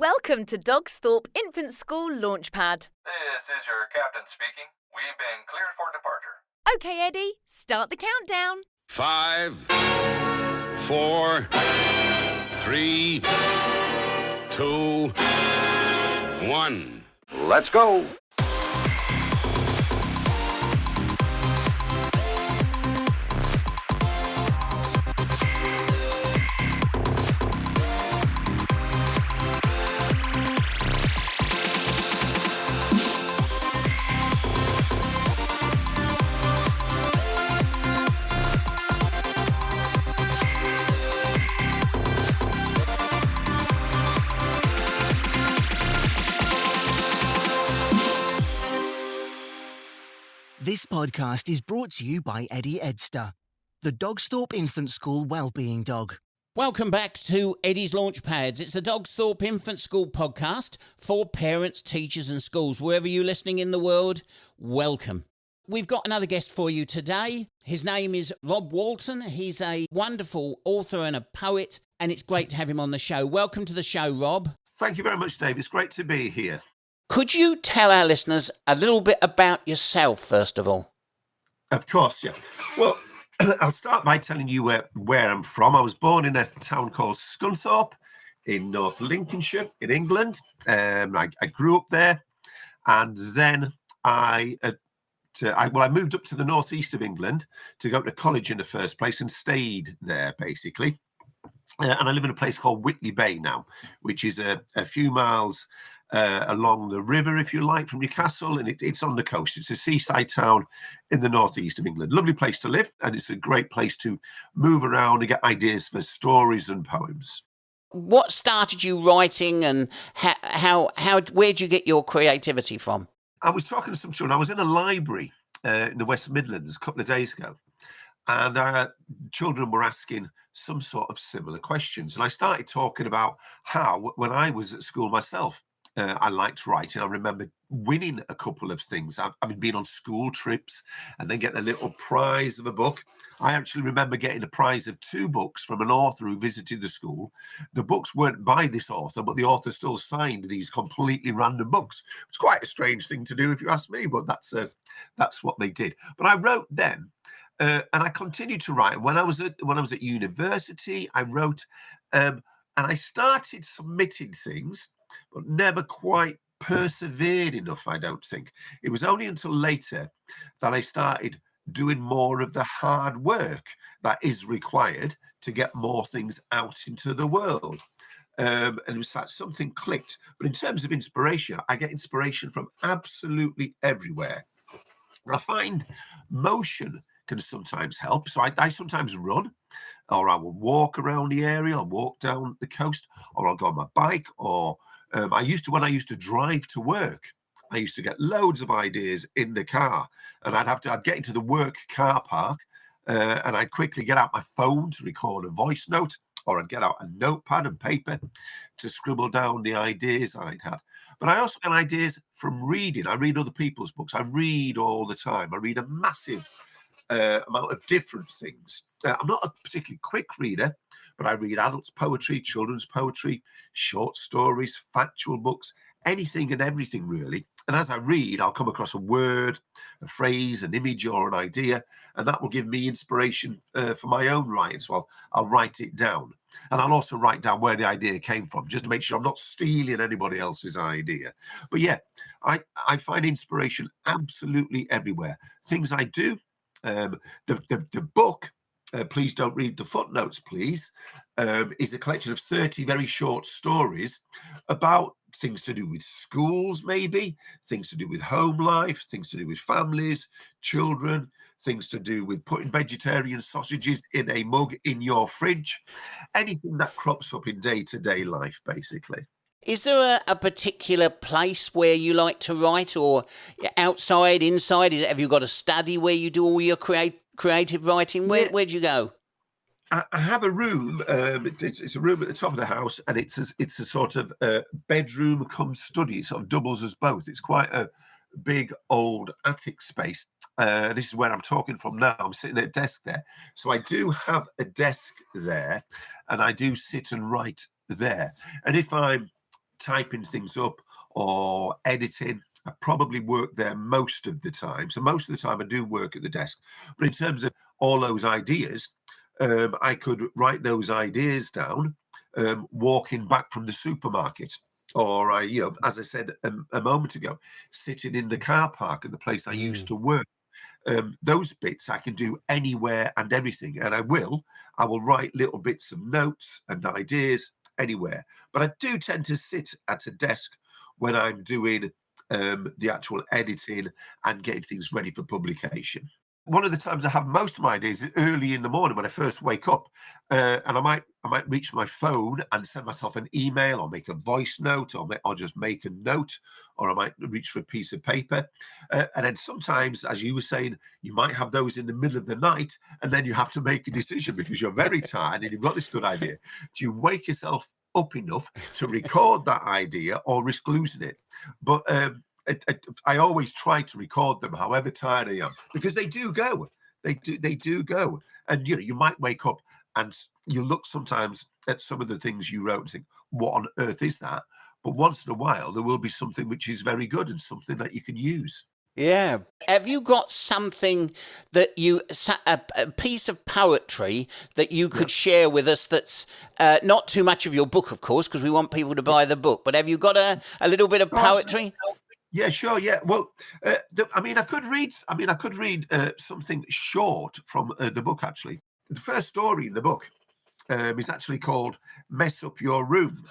Welcome to Dogsthorpe Infant School Launchpad. This is your captain speaking. We've been cleared for departure. Okay, Eddie, start the countdown. 5, 4, 3, 2, 1. Let's go. This podcast is brought to you by Eddie Edster, the Dogsthorpe Infant School Wellbeing Dog. Welcome back to Eddie's Launchpads. It's the Dogsthorpe Infant School podcast for parents, teachers and schools. Wherever you're listening in the world, welcome. We've got another guest for you today. His name is Rob Walton. He's a wonderful author and a poet, and it's great to have him on the show. Welcome to the show, Rob. Thank you very much, Dave. It's great to be here. Could you tell our listeners a little bit about yourself, first of all? Of course, yeah. Well, I'll start by telling you where I'm from. I was born in a town called Scunthorpe in North Lincolnshire in England. I grew up there, and then I moved up to the northeast of England to go to college in the first place and stayed there, basically. And I live in a place called Whitley Bay now, which is a few miles along the river, if you like, from Newcastle, and it's on the coast. It's a seaside town in the northeast of England. Lovely place to live, and it's a great place to move around and get ideas for stories and poems. What started you writing, and where'd you get your creativity from? I was talking to some children. I was in a library in the West Midlands a couple of days ago, and children were asking some sort of similar questions. And I started talking about how, when I was at school myself, I liked writing. I remember winning a couple of things. I've been on school trips and then getting a little prize of a book. I actually remember getting a prize of 2 books from an author who visited the school. The books weren't by this author, but the author still signed these completely random books. It's quite a strange thing to do, if you ask me, but that's what they did. But I wrote then, and I continued to write. When I was at university, I wrote, and I started submitting things, but never quite persevered enough, I don't think. It was only until later that I started doing more of the hard work that is required to get more things out into the world. And it was like something clicked. But in terms of inspiration, I get inspiration from absolutely everywhere. I find motion can sometimes help. So I sometimes run, or I will walk around the area, I'll walk down the coast, or I'll go on my bike, or when I used to drive to work, I used to get loads of ideas in the car, and I'd get into the work car park, and I'd quickly get out my phone to record a voice note, or I'd get out a notepad and paper to scribble down the ideas I'd had. But I also get ideas from reading. I read other people's books. I read all the time. I read a massive amount of different things. I'm not a particularly quick reader, but I read adults' poetry, children's poetry, short stories, factual books, anything and everything, really. And as I read, I'll come across a word, a phrase, an image, or an idea, and that will give me inspiration for my own writing. So I'll write it down. And I'll also write down where the idea came from, just to make sure I'm not stealing anybody else's idea. But yeah, I find inspiration absolutely everywhere. Things I do, the book, Please Don't Read the Footnotes, Please, is a collection of 30 very short stories about things to do with schools, maybe, things to do with home life, things to do with families, children, things to do with putting vegetarian sausages in a mug in your fridge, anything that crops up in day-to-day life, basically. Is there a particular place where you like to write, or outside, inside? Have you got a study where you do all your creative writing? Where do you go? I have a room. It's a room at the top of the house, and it's a sort of bedroom cum study. It sort of doubles as both. It's quite a big old attic space. This is where I'm talking from now. I'm sitting at a desk there. So I do have a desk there, and I do sit and write there. And if I'm typing things up or editing, I probably work there most of the time. So most of the time I do work at the desk. But in terms of all those ideas, I could write those ideas down walking back from the supermarket. Or as I said a moment ago, sitting in the car park at the place I used to work. Those bits I can do anywhere and everything, and I will write little bits of notes and ideas anywhere. But I do tend to sit at a desk when I'm doing the actual editing and getting things ready for publication. One of the times I have most of my ideas is early in the morning when I first wake up, and I might reach my phone and send myself an email, or make a voice note, or just make a note, or I might reach for a piece of paper. And then sometimes, as you were saying, you might have those in the middle of the night, and then you have to make a decision because you're very tired and you've got this good idea. Do you wake yourself up enough to record that idea or risk losing it? But I always try to record them, however tired I am, because they do go. They do go. And you might wake up and you look sometimes at some of the things you wrote and think, what on earth is that? But once in a while, there will be something which is very good and something that you can use. Yeah. Have you got something that a piece of poetry that you could share with us that's not too much of your book, of course, because we want people to buy the book, but have you got a little bit of poetry? Yeah, sure. Yeah. Well, I could read something short from the book, actually. The first story in the book is actually called Mess Up Your Room.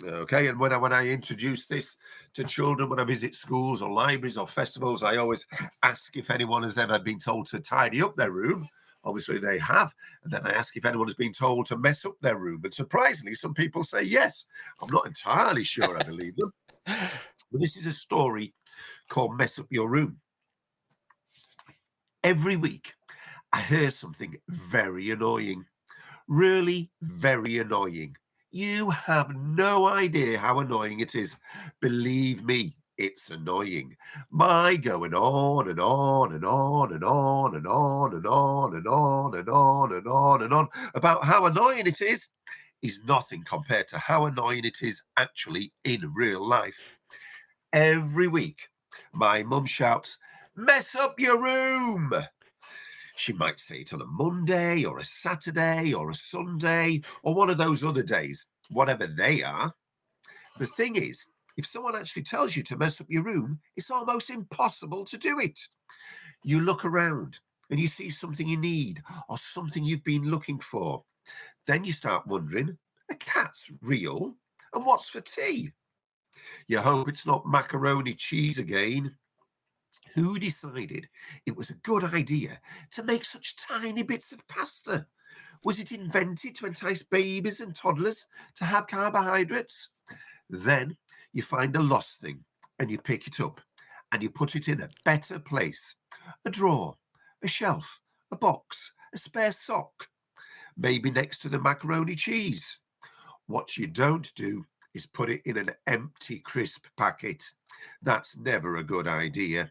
Okay, and when I introduce this to children, when I visit schools or libraries or festivals, I always ask if anyone has ever been told to tidy up their room. Obviously, they have. And then I ask if anyone has been told to mess up their room. And surprisingly, some people say yes. I'm not entirely sure I believe them. But this is a story called Mess Up Your Room. Every week, I hear something very annoying. Really very annoying. You have no idea how annoying it is. Believe me, it's annoying. My going on and on and on and on and on and on and on and on and on and on about how annoying it is nothing compared to how annoying it is actually in real life. Every week, my mum shouts, "Mess up your room." She might say it on a Monday or a Saturday or a Sunday or one of those other days, whatever they are. The thing is, if someone actually tells you to mess up your room, it's almost impossible to do it. You look around and you see something you need or something you've been looking for. Then you start wondering, a cat's real? And what's for tea? You hope it's not macaroni cheese again. Who decided it was a good idea to make such tiny bits of pasta? Was it invented to entice babies and toddlers to have carbohydrates? Then you find a lost thing and you pick it up and you put it in a better place. A drawer, a shelf, a box, a spare sock, maybe next to the macaroni cheese. What you don't do is put it in an empty crisp packet. That's never a good idea.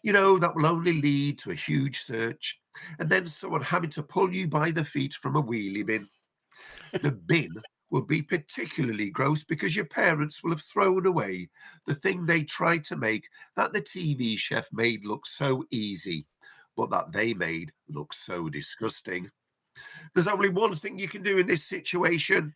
That will only lead to a huge search and then someone having to pull you by the feet from a wheelie bin. The bin will be particularly gross because your parents will have thrown away the thing they tried to make that the TV chef made look so easy, but that they made look so disgusting. There's only one thing you can do in this situation.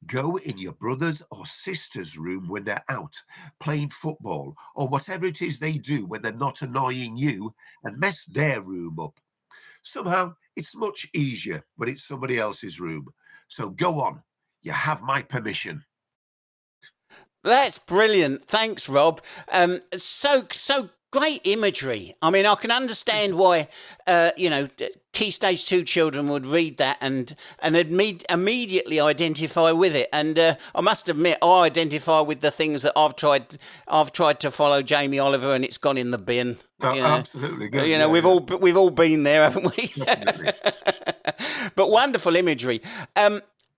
Go in your brother's or sister's room when they're out playing football or whatever it is they do when they're not annoying you and mess their room up. Somehow, it's much easier when it's somebody else's room. So go on. You have my permission. That's brilliant. Thanks, Rob. So great imagery. I mean, I can understand why, Key Stage 2 children would read that and immediately identify with it. And I must admit, I identify with the things that I've tried to follow Jamie Oliver, and it's gone in the bin. Absolutely. Good. We've all been there, haven't we? Definitely. But wonderful imagery.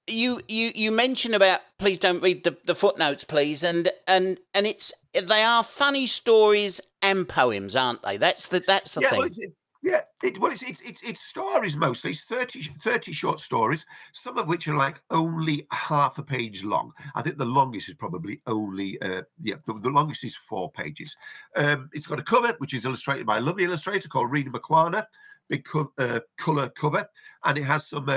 You mentioned about please don't read the footnotes, please, and they are funny stories and poems, aren't they? That's the thing. Well, Yeah, it's stories mostly. It's 30 short stories, some of which are like only half a page long. I think the longest is probably only the longest is 4 pages. It's got a cover which is illustrated by a lovely illustrator called Rena McQuarna, big colour cover, and it has some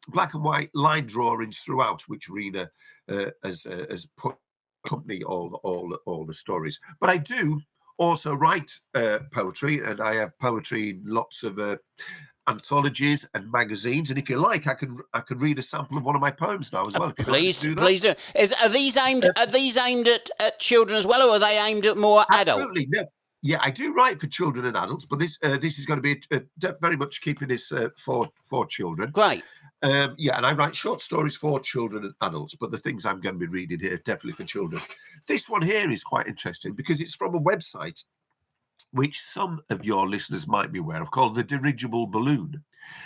black and white line drawings throughout, which Rena has put accompany all the stories. But I do also write poetry, and I have poetry in lots of anthologies and magazines. And if you like, I can read a sample of one of my poems now as well. If you'd like me to do that. Please do. Are these aimed at children as well, or are they aimed at more adults? Absolutely, no. Yeah, I do write for children and adults, but this is going to be very much keeping this for children. Great. Yeah, and I write short stories for children and adults, but the things I'm going to be reading here are definitely for children. This one here is quite interesting because it's from a website which some of your listeners might be aware of, called The Dirigible Balloon.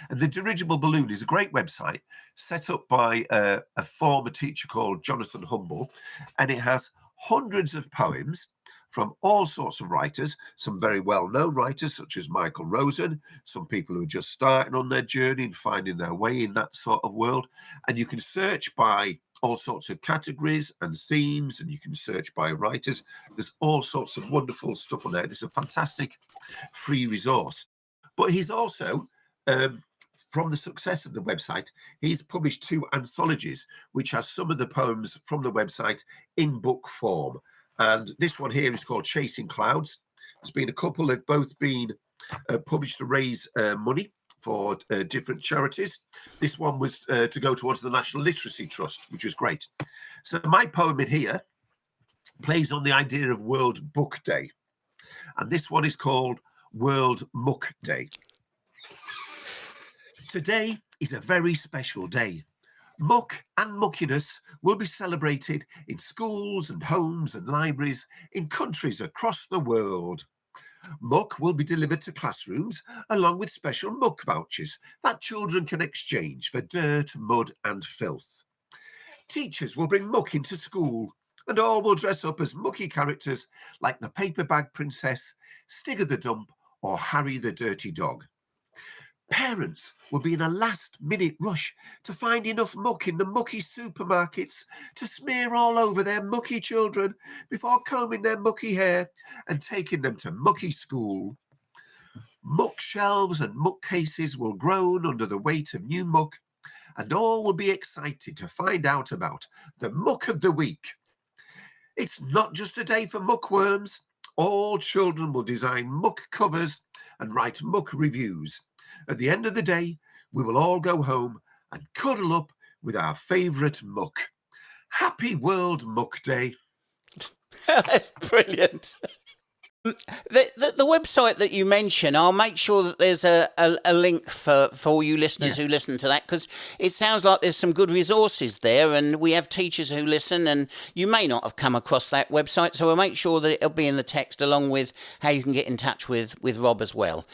And The Dirigible Balloon is a great website set up by a former teacher called Jonathan Humble, and it has hundreds of poems from all sorts of writers, some very well-known writers such as Michael Rosen, some people who are just starting on their journey and finding their way in that sort of world. And you can search by all sorts of categories and themes, and you can search by writers. There's all sorts of wonderful stuff on there. It's a fantastic free resource. But he's also, from the success of the website, he's published 2 anthologies, which has some of the poems from the website in book form. And this one here is called Chasing Clouds. There's been a couple that have both been published to raise money for different charities. This one was to go towards the National Literacy Trust, which was great. So my poem in here plays on the idea of World Book Day. And this one is called World Muck Day. Today is a very special day. Muck and muckiness will be celebrated in schools and homes and libraries in countries across the world. Muck will be delivered to classrooms along with special muck vouchers that children can exchange for dirt, mud and filth. Teachers will bring muck into school and all will dress up as mucky characters like the Paper Bag Princess, Stigger the Dump or Harry the Dirty Dog. Parents will be in a last-minute rush to find enough muck in the mucky supermarkets to smear all over their mucky children before combing their mucky hair and taking them to mucky school. Muck shelves and muck cases will groan under the weight of new muck, and all will be excited to find out about the Muck of the Week. It's not just a day for muckworms. All children will design muck covers and write muck reviews. At the end of the day, we will all go home and cuddle up with our favourite muck. Happy World Muck Day. That's brilliant. The website that you mentioned, I'll make sure that there's a link for all you listeners who listen to that, because it sounds like there's some good resources there, and we have teachers who listen, and you may not have come across that website, so we'll make sure that it'll be in the text along with how you can get in touch with Rob as well.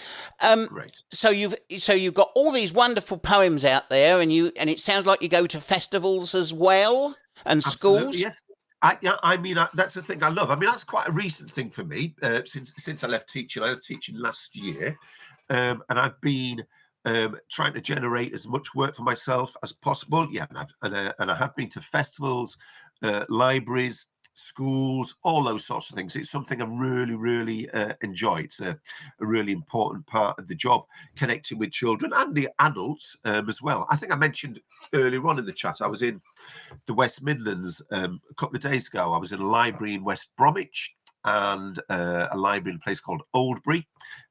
Great. So you've got all these wonderful poems out there, and it sounds like you go to festivals as well and schools. Yes. I mean, that's the thing I love. I mean, that's quite a recent thing for me since I left teaching. I left teaching last year, and I've been trying to generate as much work for myself as possible. Yeah, and I have been to festivals, libraries, schools, all those sorts of things. It's something I really, really enjoy. It's a really important part of the job, connecting with children and the adults as well. I think I mentioned earlier on in the chat, I was in the West Midlands a couple of days ago. I was in a library in West Bromwich and a library in a place called Oldbury.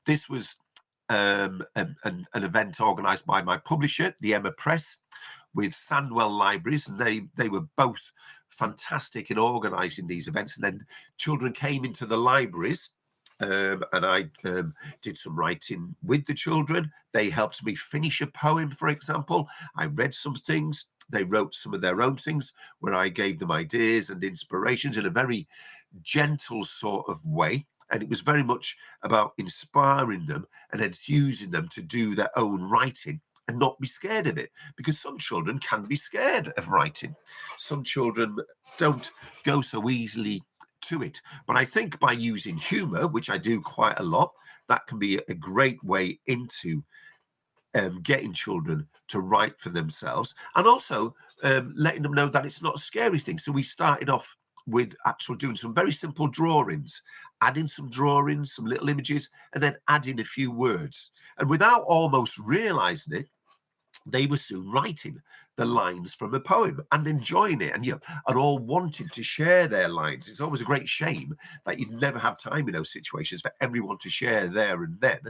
This was an event organised by my publisher, the Emma Press, with Sandwell Libraries, and they were both fantastic in organising these events. And then children came into the libraries, and I did some writing with the children. They helped me finish a poem, for example. I read some things. They wrote some of their own things where I gave them ideas and inspirations in a very gentle sort of way. And it was very much about inspiring them and enthusing them to do their own writing and not be scared of it, because some children can be scared of writing. Some children don't go so easily to it. But I think by using humour, which I do quite a lot, that can be a great way into getting children to write for themselves, and also letting them know that it's not a scary thing. So we started off with actually doing some very simple drawings, adding some drawings, some little images, and then adding a few words. And without almost realizing it, they were soon writing the lines from a poem and enjoying it, and and all wanting to share their lines. It's always a great shame that you'd never have time in those situations for everyone to share there and then.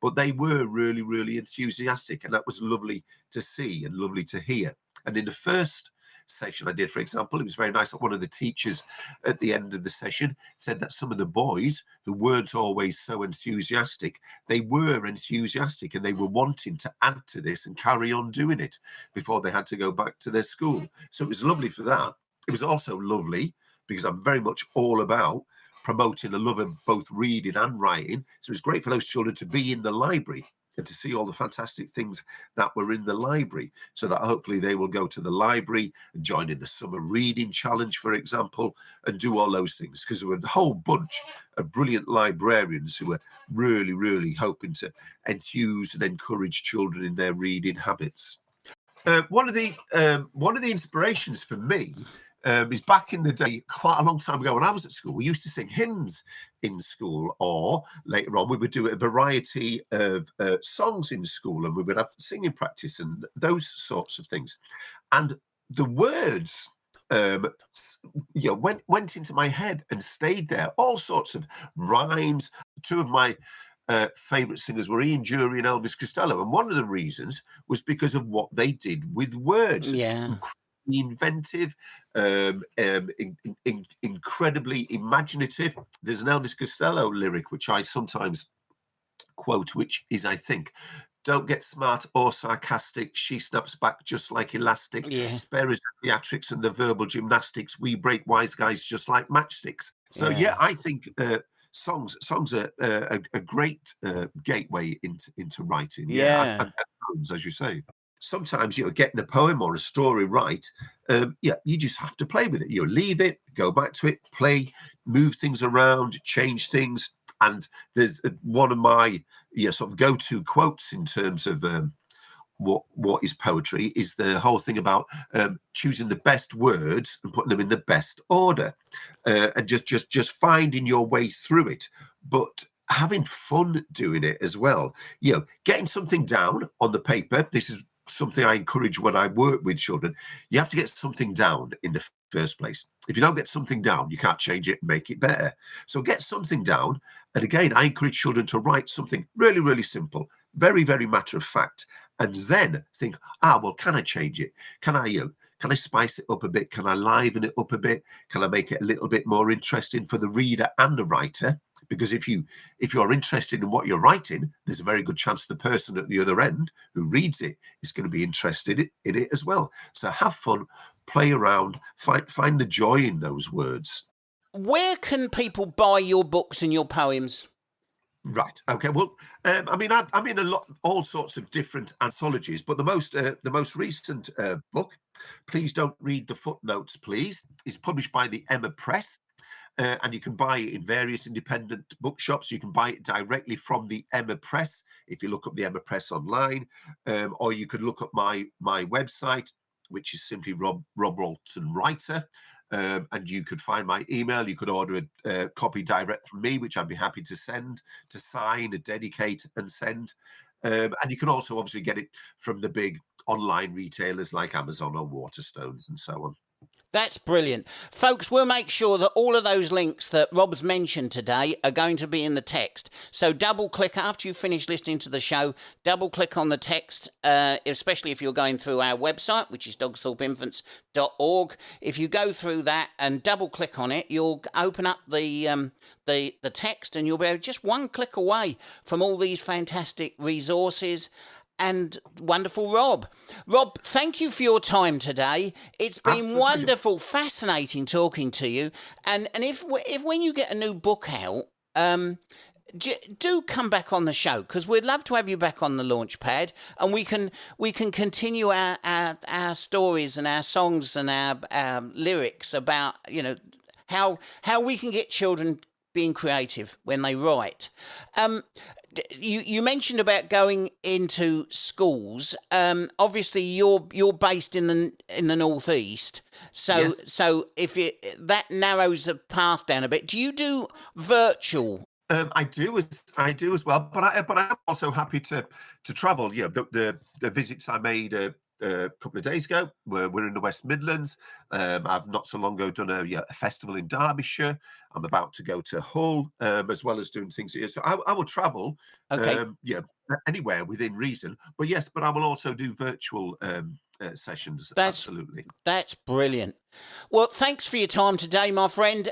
But they were really, really enthusiastic, and that was lovely to see and lovely to hear. And in the first session I did, for example, it was very nice that one of the teachers at the end of the session said that some of the boys who weren't always so enthusiastic, they were enthusiastic and they were wanting to add to this and carry on doing it before they had to go back to their school. So it was lovely for that. It was also lovely because I'm very much all about promoting a love of both reading and writing. So it was great for those children to be in the library and to see all the fantastic things that were in the library, so that hopefully they will go to the library and join in the summer reading challenge, for example, and do all those things, because there were a whole bunch of brilliant librarians who were really, really hoping to enthuse and encourage children in their reading habits. One of the inspirations for me is back in the day, quite a long time ago when I was at school, we used to sing hymns in school, or later on we would do a variety of songs in school, and we would have singing practice and those sorts of things. And the words went into my head and stayed there, all sorts of rhymes. Two of my favourite singers were Ian Dury and Elvis Costello, and one of the reasons was because of what they did with words. Yeah. Inventive, incredibly imaginative. There's an Elvis Costello lyric which I sometimes quote, which is, I think, "Don't get smart or sarcastic, she snaps back just like elastic. Yeah. Spare us the theatrics and the verbal gymnastics, we break wise guys just like matchsticks." So I think songs are a great gateway into writing. And poems, as you say. Sometimes getting a poem or a story right, you just have to play with it. Leave it, go back to it, play, move things around, change things. And there's one of my sort of go-to quotes in terms of what is poetry is the whole thing about choosing the best words and putting them in the best order, and just finding your way through it, but having fun doing it as well. Getting something down on the paper. This is something I encourage when I work with children. You have to get something down in the first place. If you don't get something down, you can't change it and make it better. So get something down. And again, I encourage children to write something really, really simple, very, very matter of fact, and then think, well, can I change it? Can I spice it up a bit? Can I liven it up a bit? Can I make it a little bit more interesting for the reader and the writer? Because if you're interested in what you're writing, there's a very good chance the person at the other end who reads it is going to be interested in it as well. So have fun, play around, find the joy in those words. Where can people buy your books and your poems? Right. Okay. Well, I'm in all sorts of different anthologies, but the most recent book, Please Don't Read the Footnotes, Please, is published by the Emma Press. And you can buy it in various independent bookshops. You can buy it directly from the Emma Press if you look up the Emma Press online, or you could look up my website, which is simply Rob Walton Writer, and you could find my email. You could order a copy direct from me, which I'd be happy to send, to sign, to dedicate, and send. And you can also obviously get it from the big online retailers like Amazon or Waterstones and so on. That's brilliant. Folks, we'll make sure that all of those links that Rob's mentioned today are going to be in the text. So double click after you finish listening to the show, double click on the text, especially if you're going through our website, which is dogsthorpeinfants.org. If you go through that and double click on it, you'll open up the text, and you'll be just one click away from all these fantastic resources. And wonderful Rob. Rob, thank you for your time today. It's been Absolutely. Wonderful, fascinating talking to you. And if when you get a new book out, do come back on the show, because we'd love to have you back on the Launchpad, and we can continue our stories and our songs and our lyrics about how we can get children being creative when they write. You mentioned about going into schools. Obviously, you're based in the northeast, so Yes. so if that narrows the path down a bit. Do you do virtual? I do as well, but I'm also happy to travel. Yeah, the visits I made a couple of days ago were in the West Midlands. I've not so long ago done a festival in Derbyshire. I'm about to go to Hull, as well as doing things here. So I will travel, Okay. anywhere within reason. But yes, but I will also do virtual sessions. Absolutely. That's brilliant. Well, thanks for your time today, my friend.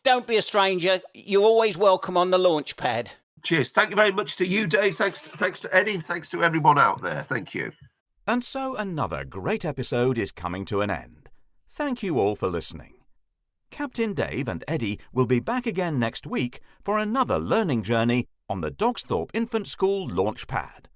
Don't be a stranger. You're always welcome on the Launchpad. Cheers. Thank you very much to you, Dave. Thanks to Eddie. Thanks to everyone out there. Thank you. And so another great episode is coming to an end. Thank you all for listening. Captain Dave and Eddie will be back again next week for another learning journey on the Dogsthorpe Infant School Launchpad.